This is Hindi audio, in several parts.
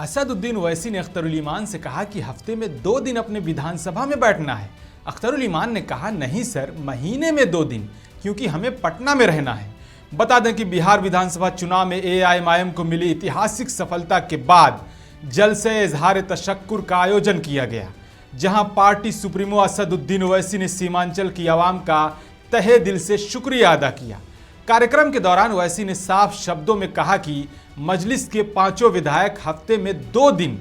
असदुद्दीन ओवैसी ने अख्तरुल ईमान से कहा कि हफ्ते में 2 दिन अपने विधानसभा में बैठना है। अख्तरुल ईमान ने कहा नहीं सर, महीने में 2 दिन, क्योंकि हमें पटना में रहना है। बता दें कि बिहार विधानसभा चुनाव में एआईएमआईएम को मिली ऐतिहासिक सफलता के बाद जलसे इजहार तशक्कुर का आयोजन किया गया, जहां पार्टी सुप्रीमो असदुद्दीन ओवैसी ने सीमांचल की आवाम का तहे दिल से शुक्रिया अदा किया। कार्यक्रम के दौरान ओवैसी ने साफ शब्दों में कहा कि मजलिस के 5 विधायक हफ्ते में 2 दिन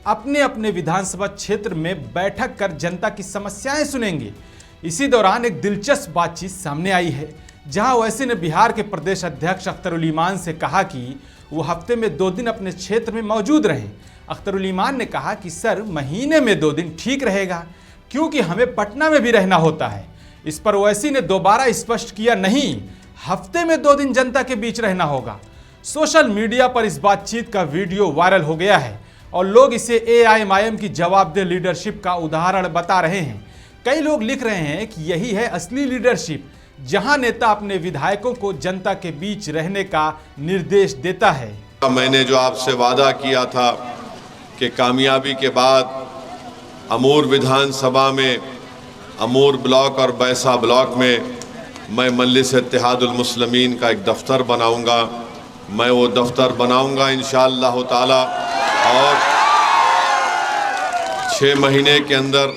अपने अपने विधानसभा क्षेत्र में बैठक कर जनता की समस्याएं सुनेंगे। इसी दौरान एक दिलचस्प बातचीत सामने आई है, जहां ओवैसी ने बिहार के प्रदेश अध्यक्ष अख्तरुल ईमान से कहा कि वो हफ्ते में 2 दिन अपने क्षेत्र में मौजूद रहें। अख्तरुल ईमान ने कहा कि सर, महीने में 2 दिन ठीक रहेगा, क्योंकि हमें पटना में भी रहना होता है। इस पर ओवैसी ने दोबारा स्पष्ट किया, नहीं, हफ्ते में 2 दिन जनता के बीच रहना होगा। सोशल मीडिया पर इस बातचीत का वीडियो वायरल हो गया है और लोग इसे एआईएमआईएम की जवाबदेह लीडरशिप का उदाहरण बता रहे हैं। कई लोग लिख रहे हैं कि यही है असली लीडरशिप, जहां नेता अपने विधायकों को जनता के बीच रहने का निर्देश देता है। मैंने जो आपसे वादा किया था कि कामयाबी के बाद अमूर विधानसभा में, अमूर ब्लॉक और बैसा ब्लॉक में मैं मजलिस इत्तेहादुल मुस्लिमीन का एक दफ्तर बनाऊंगा, मैं वो दफ्तर बनाऊंगा इंशाअल्लाह ताला, और 6 महीने के अंदर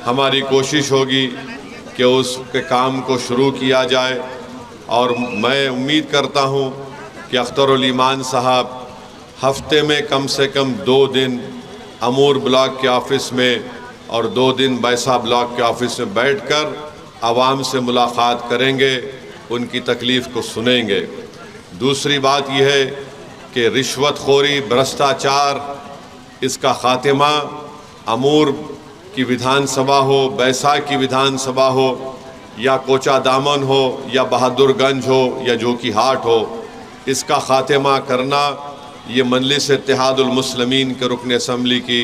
हमारी कोशिश होगी कि उसके काम को शुरू किया जाए। और मैं उम्मीद करता हूं कि अख्तरुल ईमान साहब हफ्ते में कम से कम 2 दिन अमूर ब्लॉक के ऑफिस में और 2 दिन बैसा ब्लॉक के ऑफिस में बैठकर आवाम से मुलाकात करेंगे, उनकी तकलीफ़ को सुनेंगे। दूसरी बात यह है कि रिश्वतखोरी, भ्रष्टाचार, इसका ख़ात्मा अमूर की विधानसभा हो, बैसा की विधानसभा हो, या कोचा दामन हो, या बहादुरगंज हो, या जोकी हाट हो, इसका ख़ात्मा करना ये मजलिस इत्तेहादुल मुस्लिमीन के रुकन असम्बली की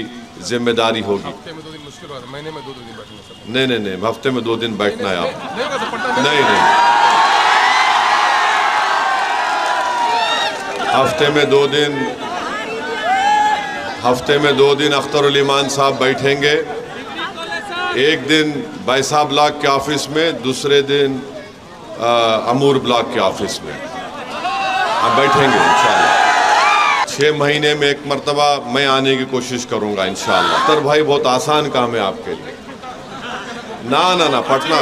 जिम्मेदारी होगी। हफ्ते में 2 दिन मुश्किल हो, महीने में 2 दिन बैठना। नहीं, हफ्ते में 2 दिन बैठना है आप। नहीं, हफ्ते में 2 दिन अख्तरुल ईमान साहब बैठेंगे। एक दिन बैसा ब्लॉक के ऑफिस में, दूसरे दिन अमूर ब्लॉक के ऑफिस में आप बैठेंगे इंशाअल्लाह। 6 महीने में एक मरतबा मैं आने की कोशिश करूंगा इंशाअल्लाह। तर भाई, बहुत आसान काम है आपके लिए। ना, पटना।